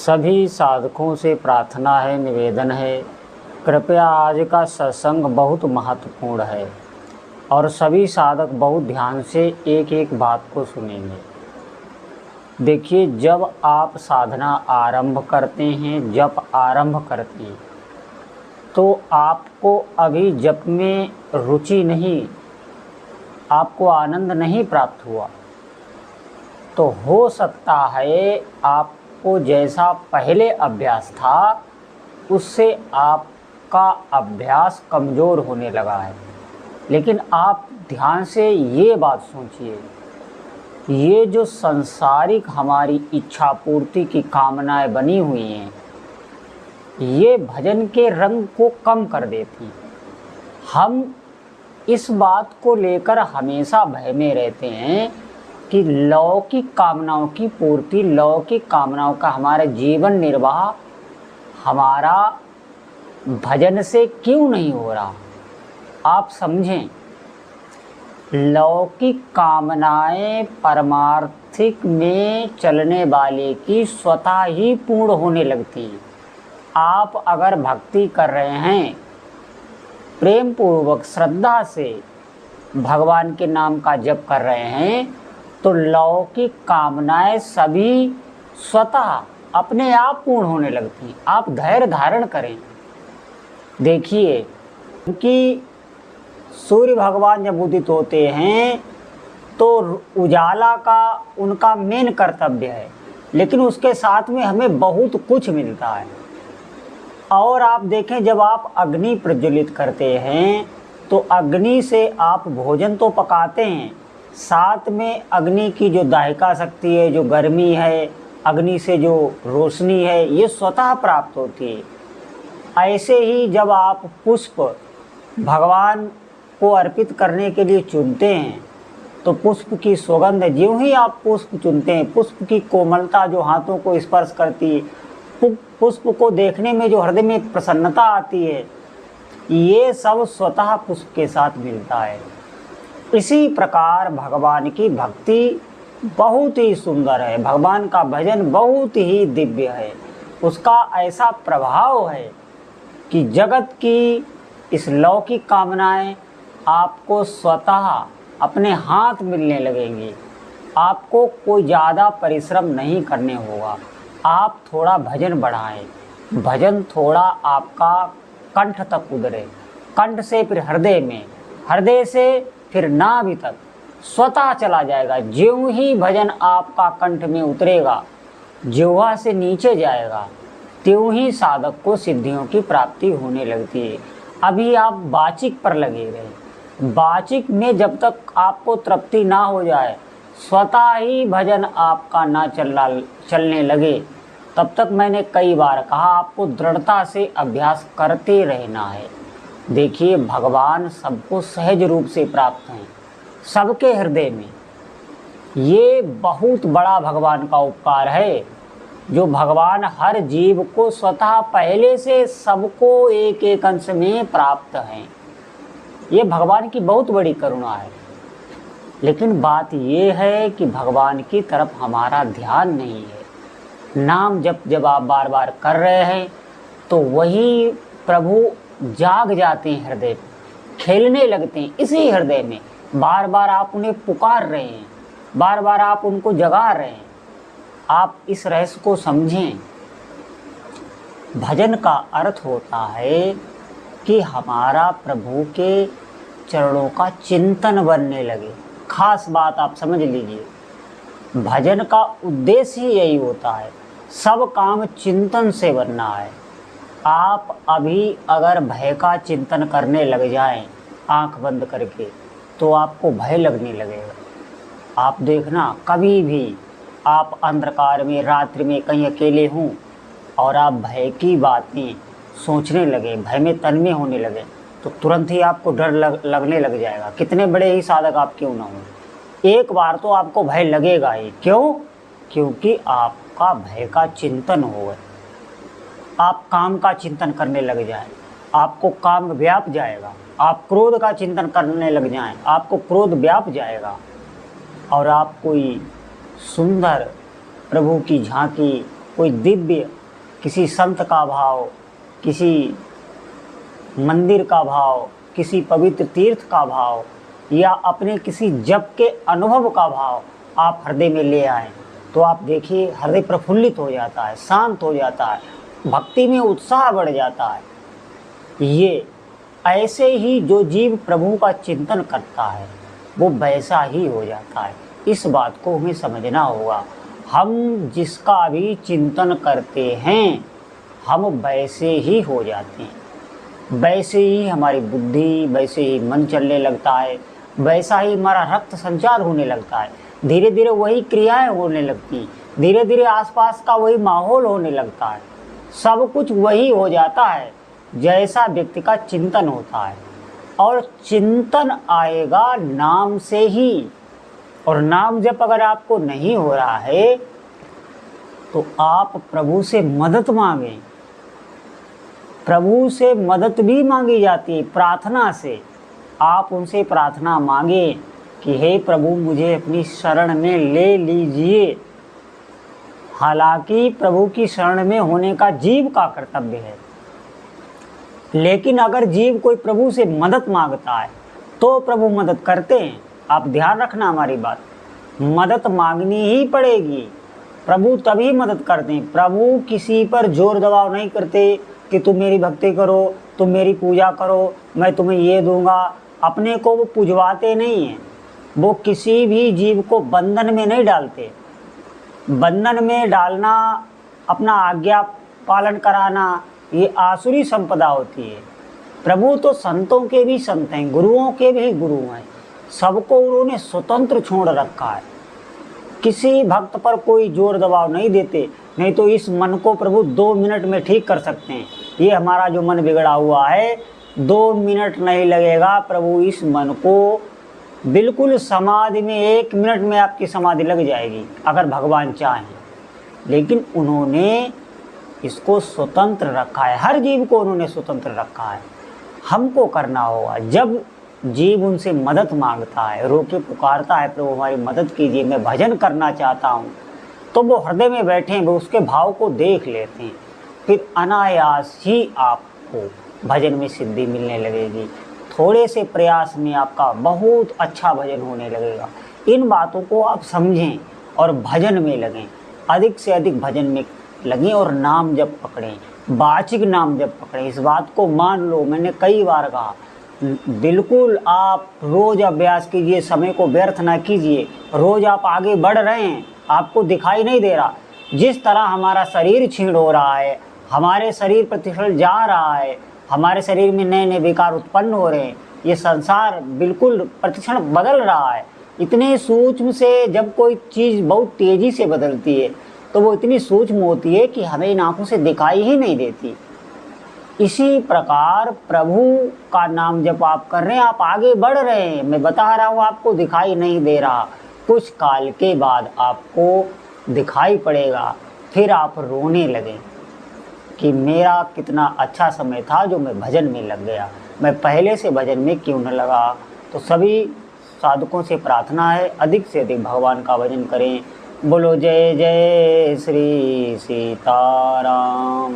सभी साधकों से प्रार्थना है, निवेदन है, कृपया आज का सत्संग बहुत महत्वपूर्ण है और सभी साधक बहुत ध्यान से एक एक बात को सुनेंगे। देखिए, जब आप साधना आरंभ करते हैं, जप आरंभ करते हैं, तो आपको अभी जप में रुचि नहीं, आपको आनंद नहीं प्राप्त हुआ, तो हो सकता है आपको जैसा पहले अभ्यास था उससे आपका अभ्यास कमज़ोर होने लगा है। लेकिन आप ध्यान से ये बात सोचिए, ये जो संसारिक हमारी इच्छा पूर्ति की कामनाएं बनी हुई हैं, ये भजन के रंग को कम कर देती। हम इस बात को लेकर हमेशा भय में रहते हैं कि लौकिक कामनाओं की पूर्ति, लौकिक कामनाओं का हमारा जीवन निर्वाह हमारा भजन से क्यों नहीं हो रहा। आप समझें, लौकिक कामनाएं परमार्थिक में चलने वाले की स्वतः ही पूर्ण होने लगती है। आप अगर भक्ति कर रहे हैं, प्रेम पूर्वक श्रद्धा से भगवान के नाम का जप कर रहे हैं, तो लौकिक कामनाएं सभी स्वतः अपने आप पूर्ण होने लगती हैं। आप धैर्य धारण करें। देखिए कि सूर्य भगवान जब उदित होते हैं तो उजाला का उनका मेन कर्तव्य है, लेकिन उसके साथ में हमें बहुत कुछ मिलता है। और आप देखें, जब आप अग्नि प्रज्वलित करते हैं तो अग्नि से आप भोजन तो पकाते हैं, साथ में अग्नि की जो दाहिका शक्ति है, जो गर्मी है, अग्नि से जो रोशनी है, ये स्वतः प्राप्त होती है। ऐसे ही जब आप पुष्प भगवान को अर्पित करने के लिए चुनते हैं तो पुष्प की सुगंध, ज्यों ही आप पुष्प चुनते हैं, पुष्प की कोमलता जो हाथों को स्पर्श करती है, पुष्प को देखने में जो हृदय में प्रसन्नता आती है, ये सब स्वतः पुष्प के साथ मिलता है। इसी प्रकार भगवान की भक्ति बहुत ही सुंदर है, भगवान का भजन बहुत ही दिव्य है। उसका ऐसा प्रभाव है कि जगत की इस लौकिक कामनाएं आपको स्वतः अपने हाथ मिलने लगेंगी। आपको कोई ज़्यादा परिश्रम नहीं करने होगा। आप थोड़ा भजन बढ़ाएं, भजन थोड़ा आपका कंठ तक उतरे, कंठ से फिर हृदय में, हृदय से फिर नाभि तक स्वतः चला जाएगा। ज्यों ही भजन आपका कंठ में उतरेगा, जिह्वा से नीचे जाएगा, त्यों ही साधक को सिद्धियों की प्राप्ति होने लगती है। अभी आप वाचिक पर लगे रहे, वाचिक में जब तक आपको तृप्ति ना हो जाए, स्वतः ही भजन आपका ना चलने लगे, तब तक मैंने कई बार कहा आपको दृढ़ता से अभ्यास करते रहना है। देखिए, भगवान सबको सहज रूप से प्राप्त हैं, सबके हृदय में। ये बहुत बड़ा भगवान का उपकार है जो भगवान हर जीव को स्वतः पहले से सबको एक एक अंश में प्राप्त हैं। ये भगवान की बहुत बड़ी करुणा है। लेकिन बात ये है कि भगवान की तरफ हमारा ध्यान नहीं है। नाम जब आप बार बार कर रहे हैं तो वही प्रभु जाग जाते हैं, हृदय में खेलने लगते हैं। इसी हृदय में बार बार आप उन्हें पुकार रहे हैं, बार बार आप उनको जगा रहे हैं। आप इस रहस्य को समझें। भजन का अर्थ होता है कि हमारा प्रभु के चरणों का चिंतन बनने लगे। खास बात आप समझ लीजिए, भजन का उद्देश्य ही यही होता है, सब काम चिंतन से बनना है। आप अभी अगर भय का चिंतन करने लग जाएं आंख बंद करके, तो आपको भय लगने लगेगा। आप देखना, कभी भी आप अंधकार में, रात्रि में कहीं अकेले हों और आप भय की बातें सोचने लगे, भय में तन्मय होने लगे, तो तुरंत ही आपको डर लगने लग जाएगा। कितने बड़े ही साधक आप क्यों ना हो, एक बार तो आपको भय लगेगा ही। क्यों? क्योंकि आपका भय का चिंतन हो गया। आप काम का चिंतन करने लग जाए, आपको काम व्याप जाएगा। आप क्रोध का चिंतन करने लग जाएं, आपको क्रोध व्याप जाएगा। और आप कोई सुंदर प्रभु की झांकी कोई दिव्य किसी संत का भाव, किसी मंदिर का भाव, किसी पवित्र तीर्थ का भाव या अपने किसी जप के अनुभव का भाव आप हृदय में ले आए तो आप देखिए हृदय प्रफुल्लित हो जाता है, शांत हो जाता है, भक्ति में उत्साह बढ़ जाता है। ये ऐसे ही जो जीव प्रभु का चिंतन करता है वो वैसा ही हो जाता है। इस बात को हमें समझना होगा। हम जिसका भी चिंतन करते हैं हम वैसे ही हो जाते हैं, वैसे ही हमारी बुद्धि, वैसे ही मन चलने लगता है, वैसा ही हमारा रक्त संचार होने लगता है, धीरे धीरे वही क्रियाएं होने लगती, धीरे धीरे आसपास का वही माहौल होने लगता है, सब कुछ वही हो जाता है जैसा व्यक्ति का चिंतन होता है। और चिंतन आएगा नाम से ही, और नाम जप अगर आपको नहीं हो रहा है तो आप प्रभु से मदद मांगें। प्रभु से मदद भी मांगी जाती है प्रार्थना से। आप उनसे प्रार्थना मांगे कि हे प्रभु मुझे अपनी शरण में ले लीजिए। हालांकि प्रभु की शरण में होने का जीव का कर्तव्य है, लेकिन अगर जीव कोई प्रभु से मदद मांगता है तो प्रभु मदद करते हैं। आप ध्यान रखना हमारी बात, मदद मांगनी ही पड़ेगी, प्रभु तभी मदद करते हैं। प्रभु किसी पर जोर दबाव नहीं करते कि तुम मेरी भक्ति करो, तुम मेरी पूजा करो, मैं तुम्हें ये दूंगा। अपने को वो पुजवाते नहीं हैं, वो किसी भी जीव को बंधन में नहीं डालते। बंधन में डालना, अपना आज्ञा पालन कराना, ये आसुरी संपदा होती है। प्रभु तो संतों के भी संत हैं, गुरुओं के भी गुरु हैं, सबको उन्होंने स्वतंत्र छोड़ रखा है। किसी भक्त पर कोई जोर दबाव नहीं देते, नहीं तो इस मन को प्रभु 2 मिनट में ठीक कर सकते हैं। ये हमारा जो मन बिगड़ा हुआ है 2 मिनट नहीं लगेगा, प्रभु इस मन को बिल्कुल समाधि में 1 मिनट में आपकी समाधि लग जाएगी अगर भगवान चाहें। लेकिन उन्होंने इसको स्वतंत्र रखा है, हर जीव को उन्होंने स्वतंत्र रखा है। हमको करना होगा, जब जीव उनसे मदद मांगता है, रो के पुकारता है प्रभु हमारी मदद कीजिए, मैं भजन करना चाहता हूँ, तो वो हृदय में बैठे वो उसके भाव को देख लेते हैं, फिर अनायास ही आपको भजन में सिद्धि मिलने लगेगी। थोड़े से प्रयास में आपका बहुत अच्छा भजन होने लगेगा। इन बातों को आप समझें और भजन में लगें, अधिक से अधिक भजन में लगें और नाम जप पकड़ें, वाचिक नाम जप पकड़ें। इस बात को मान लो, मैंने कई बार कहा, बिल्कुल आप रोज़ अभ्यास कीजिए, समय को व्यर्थ ना कीजिए। रोज़ आप आगे बढ़ रहे हैं, आपको दिखाई नहीं दे रहा। जिस तरह हमारा शरीर क्षीण हो रहा है, हमारे शरीर प्रतिफल जा रहा है, हमारे शरीर में नए नए विकार उत्पन्न हो रहे हैं, ये संसार बिल्कुल प्रतिक्षण बदल रहा है। इतने सूक्ष्म से जब कोई चीज़ बहुत तेज़ी से बदलती है तो वो इतनी सूक्ष्म होती है कि हमें इन आँखों से दिखाई ही नहीं देती। इसी प्रकार प्रभु का नाम जब आप कर रहे हैं, आप आगे बढ़ रहे हैं, मैं बता रहा हूँ, आपको दिखाई नहीं दे रहा, कुछ काल के बाद आपको दिखाई पड़ेगा। फिर आप रोने लगें कि मेरा कितना अच्छा समय था जो मैं भजन में लग गया, मैं पहले से भजन में क्यों न लगा। तो सभी साधकों से प्रार्थना है, अधिक से अधिक भगवान का भजन करें। बोलो जय जय श्री सीताराम।